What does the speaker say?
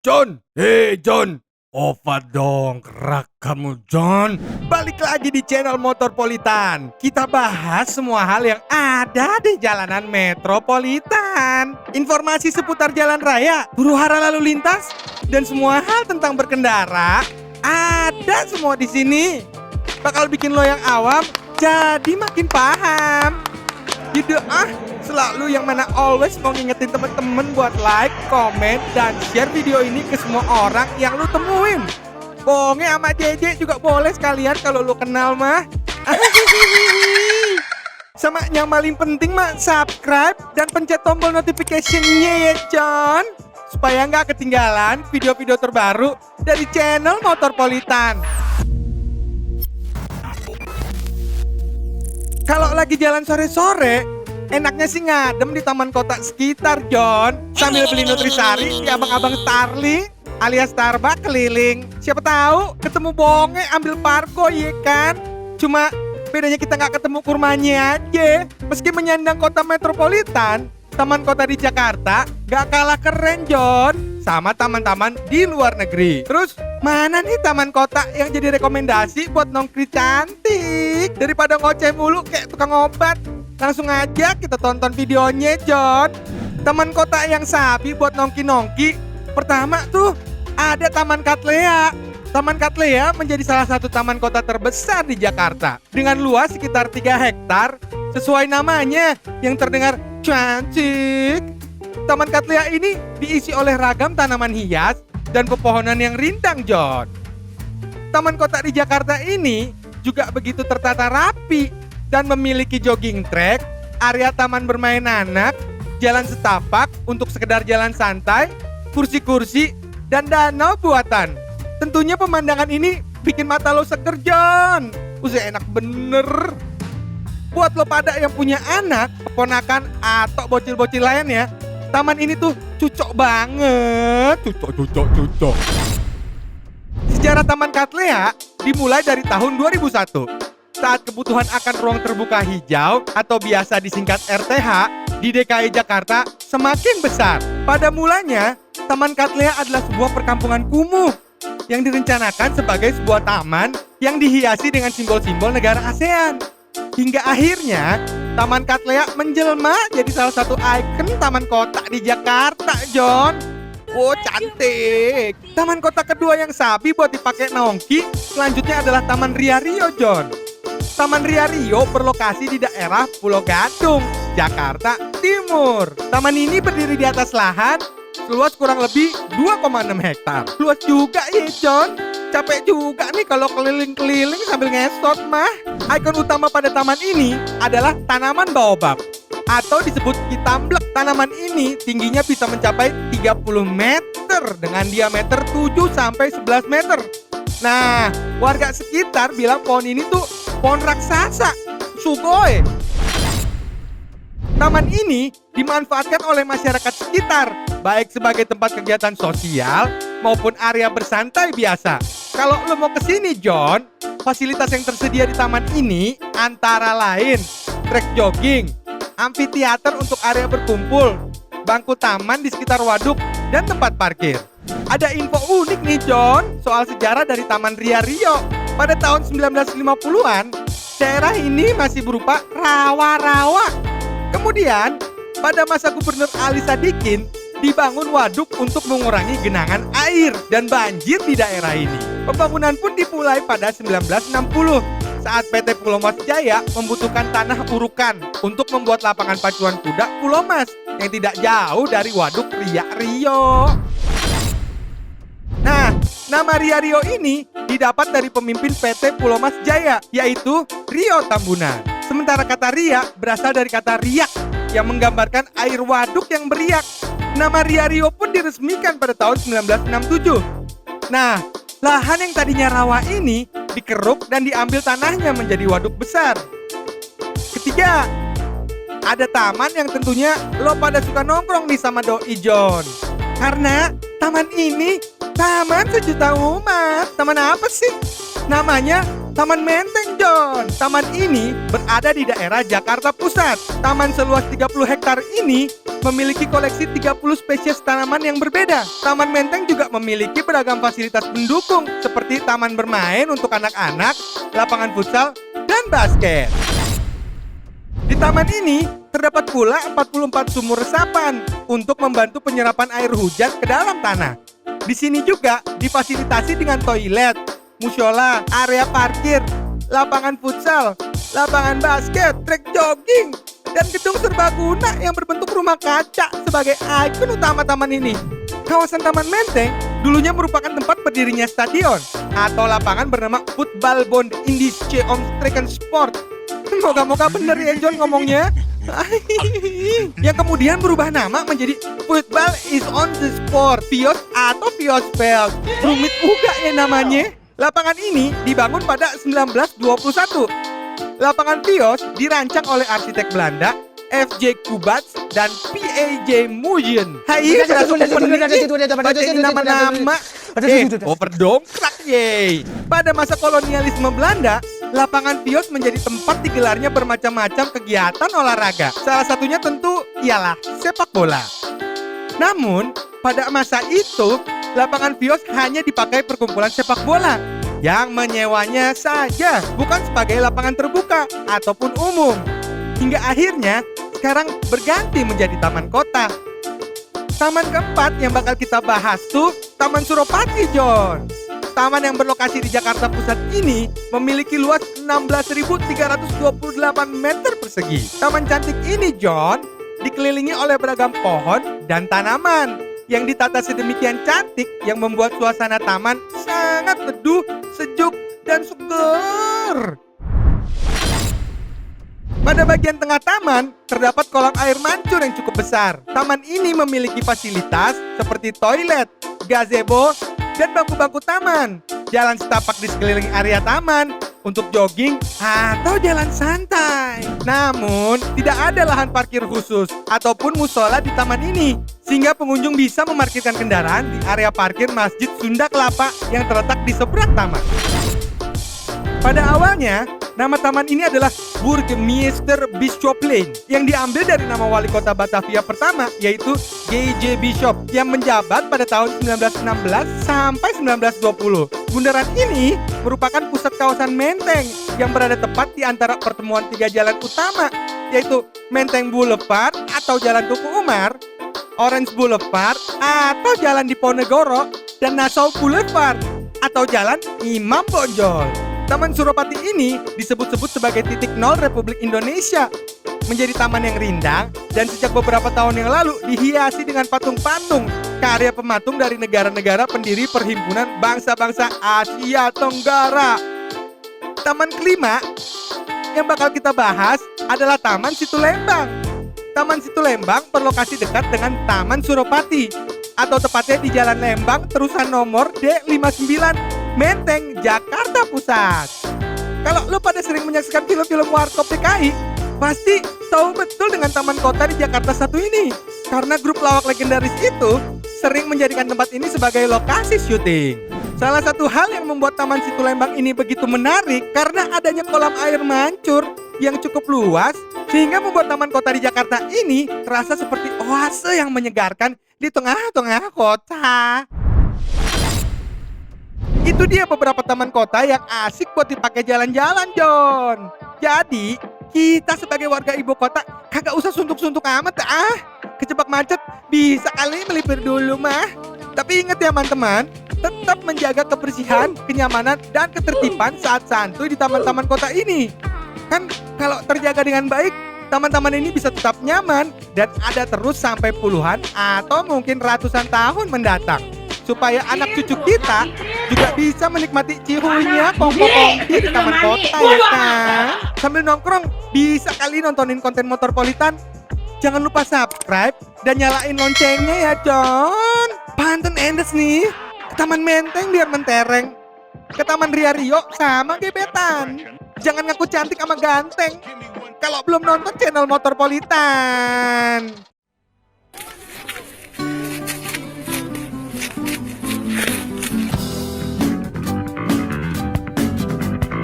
John, hei John, obat dong kerak kamu John. Balik lagi di channel Motorpolitan. Kita bahas semua hal yang ada di jalanan metropolitan. Informasi seputar jalan raya, huru-hara lalu lintas, dan semua hal tentang berkendara ada semua di sini. Bakal bikin lo yang awam jadi makin paham. Gitu selalu yang mana always mau ngingetin temen-temen buat like, komen, dan share video ini ke semua orang yang lu temuin. Bonge sama JJ juga boleh sekalian kalau lu kenal mah. Sama yang paling penting mah subscribe dan pencet tombol notification-nya ya John, supaya nggak ketinggalan video-video terbaru dari channel Motorpolitan. Kalau lagi jalan sore-sore, enaknya sih ngadem di taman kota sekitar, John. Sambil beli nutrisari di abang-abang Starling alias Starbucks keliling. Siapa tahu ketemu bonge ambil parko, ya kan? Cuma bedanya kita nggak ketemu kurmanya aja. Meski menyandang kota metropolitan, taman kota di Jakarta nggak kalah keren, John, sama taman-taman di luar negeri. Terus mana nih taman kota yang jadi rekomendasi buat nongkri cantik? Daripada ngoceh mulu kayak tukang obat, langsung aja kita tonton videonya, John. Taman kota yang sabi buat nongki-nongki. Pertama tuh ada Taman Katlea. Taman Katlea menjadi salah satu taman kota terbesar di Jakarta dengan luas sekitar 3 hektar. Sesuai namanya yang terdengar cantik. Taman Katlea ini diisi oleh ragam tanaman hias dan pepohonan yang rindang, John. Taman kota di Jakarta ini juga begitu tertata rapi dan memiliki jogging track, area taman bermain anak, jalan setapak untuk sekedar jalan santai, kursi-kursi, dan danau buatan. Tentunya pemandangan ini bikin mata lo seger, John. Enak bener. Buat lo pada yang punya anak, keponakan, atau bocil-bocil lainnya, taman ini tuh cocok banget. Cocok. Sejarah Taman Katlea dimulai dari tahun 2001 saat kebutuhan akan ruang terbuka hijau atau biasa disingkat RTH di DKI Jakarta semakin besar. Pada mulanya, Taman Katlea adalah sebuah perkampungan kumuh yang direncanakan sebagai sebuah taman yang dihiasi dengan simbol-simbol negara ASEAN. Hingga akhirnya, Taman Katlea menjelma jadi salah satu ikon taman kota di Jakarta, John. Oh, cantik. Taman kota kedua yang sabi buat dipakai nongki selanjutnya adalah Taman Ria Rio, John. Taman Ria Rio berlokasi di daerah Pulau Gadung, Jakarta Timur. Taman ini berdiri di atas lahan seluas kurang lebih 2,6 hektar. Luas juga ya, John. Capek juga nih kalau keliling-keliling sambil ngesot mah. Ikon utama pada taman ini adalah tanaman baobab atau disebut kitamblek. Tanaman ini tingginya bisa mencapai 30 meter dengan diameter 7 sampai 11 meter. Nah, warga sekitar bilang pohon ini tuh pohon raksasa, sugoi. Taman ini dimanfaatkan oleh masyarakat sekitar, baik sebagai tempat kegiatan sosial maupun area bersantai biasa. Kalau lo mau kesini, John, fasilitas yang tersedia di taman ini antara lain trek jogging, amfiteater untuk area berkumpul, bangku taman di sekitar waduk, dan tempat parkir. Ada info unik nih, John, soal sejarah dari Taman Ria Rio. Pada tahun 1950-an, daerah ini masih berupa rawa-rawa. Kemudian, pada masa Gubernur Ali Sadikin, dibangun waduk untuk mengurangi genangan air dan banjir di daerah ini. Pembangunan pun dimulai pada 1960 saat PT Pulau Mas Jaya membutuhkan tanah urukan untuk membuat lapangan pacuan kuda Pulau Mas yang tidak jauh dari waduk Ria Rio. Nah, nama Ria Rio ini didapat dari pemimpin PT Pulau Mas Jaya, yaitu Rio Tambunan. Sementara kata Ria berasal dari kata riak yang menggambarkan air waduk yang beriak. Nama Ria Rio pun diresmikan pada tahun 1967. Nah, lahan yang tadinya rawa ini dikeruk dan diambil tanahnya menjadi waduk besar. Ketiga, ada taman yang tentunya lo pada suka nongkrong nih sama doi John. Karena taman ini taman sejuta umat. Taman apa sih? Namanya Taman Menteng, John. Taman ini berada di daerah Jakarta Pusat. Taman seluas 30 hektar ini memiliki koleksi 30 spesies tanaman yang berbeda. Taman Menteng juga memiliki beragam fasilitas pendukung seperti taman bermain untuk anak-anak, lapangan futsal, dan basket. Di taman ini terdapat pula 44 sumur resapan untuk membantu penyerapan air hujan ke dalam tanah. Di sini juga difasilitasi dengan toilet, musyola, area parkir, lapangan futsal, lapangan basket, trek jogging, dan gedung serbaguna yang berbentuk rumah kaca sebagai ikon utama taman ini. Kawasan Taman Menteng dulunya merupakan tempat berdirinya stadion atau lapangan bernama Football Bond Indische Omstreken Sport. Moga-moga bener ya John ngomongnya. Yang kemudian berubah nama menjadi Football is on the Sport Vios atau Viosveld. Rumit juga ya namanya. Lapangan ini dibangun pada 1921. Lapangan Vios dirancang oleh arsitek Belanda F.J. Kubats dan P.A.J. Mujen. Hai, bacain nama-nama. Overdongkrak ye. Pada masa kolonialisme Belanda, lapangan Vios menjadi tempat digelarnya bermacam-macam kegiatan olahraga. Salah satunya tentu ialah sepak bola. Namun, pada masa itu, lapangan Vios hanya dipakai perkumpulan sepak bola yang menyewanya saja, bukan sebagai lapangan terbuka ataupun umum. Hingga akhirnya, sekarang berganti menjadi taman kota. Taman keempat yang bakal kita bahas tuh Taman Suropati, John. Taman yang berlokasi di Jakarta Pusat ini memiliki luas 16.328 meter persegi. Taman cantik ini, John, dikelilingi oleh beragam pohon dan tanaman yang ditata sedemikian cantik yang membuat suasana taman sangat teduh, sejuk, dan seger. Pada bagian tengah taman, terdapat kolam air mancur yang cukup besar. Taman ini memiliki fasilitas seperti toilet, gazebo, dan bangku-bangku taman. Jalan setapak di sekeliling area taman untuk jogging atau jalan santai. Namun, tidak ada lahan parkir khusus ataupun musola di taman ini, sehingga pengunjung bisa memarkirkan kendaraan di area parkir Masjid Sunda Kelapa yang terletak di seberang taman. Pada awalnya, nama taman ini adalah Burgemeester Bisschoplein yang diambil dari nama wali kota Batavia pertama, yaitu G.J. Bisschop yang menjabat pada tahun 1916 sampai 1920. Bundaran ini merupakan pusat kawasan Menteng yang berada tepat di antara pertemuan tiga jalan utama, yaitu Menteng Boulevard atau Jalan Tuku Umar, Orange Boulevard atau Jalan Diponegoro, dan Nassau Boulevard atau Jalan Imam Bonjol. Taman Suropati ini disebut-sebut sebagai titik nol Republik Indonesia. Menjadi taman yang rindang dan sejak beberapa tahun yang lalu dihiasi dengan patung-patung karya pematung dari negara-negara pendiri Perhimpunan Bangsa-Bangsa Asia Tenggara. Taman kelima yang bakal kita bahas adalah Taman Situlembang. Taman Situlembang berlokasi dekat dengan Taman Suropati atau tepatnya di Jalan Lembang terusan nomor D59 Menteng, Jakarta Pusat. Kalau lo pada sering menyaksikan film-film Warkop DKI, pasti tahu betul dengan taman kota di Jakarta satu ini. Karena grup lawak legendaris itu sering menjadikan tempat ini sebagai lokasi syuting. Salah satu hal yang membuat Taman Situlembang ini begitu menarik karena adanya kolam air mancur yang cukup luas, sehingga membuat taman kota di Jakarta ini terasa seperti oase yang menyegarkan di tengah-tengah kota. Itu dia beberapa taman kota yang asik buat dipakai jalan-jalan, John. Jadi, kita sebagai warga ibu kota kagak usah suntuk-suntuk amat kejebak macet bisa kali melipir dulu mah. Tapi ingat ya teman-teman, tetap menjaga kebersihan, kenyamanan, dan ketertiban saat santuy di taman-taman kota ini. Kan kalau terjaga dengan baik, taman-taman ini bisa tetap nyaman dan ada terus sampai puluhan atau mungkin ratusan tahun mendatang. Supaya anak cucu kita juga bisa menikmati cihunya kongko-kongki di taman kota ya kan. Sambil nongkrong bisa kali nontonin konten Motorpolitan. Jangan lupa subscribe dan nyalain loncengnya ya John. Pantun endes nih, ke Taman Menteng biar mentereng, ke Taman Ria Rio sama gebetan. Jangan ngaku cantik sama ganteng kalau belum nonton channel Motorpolitan.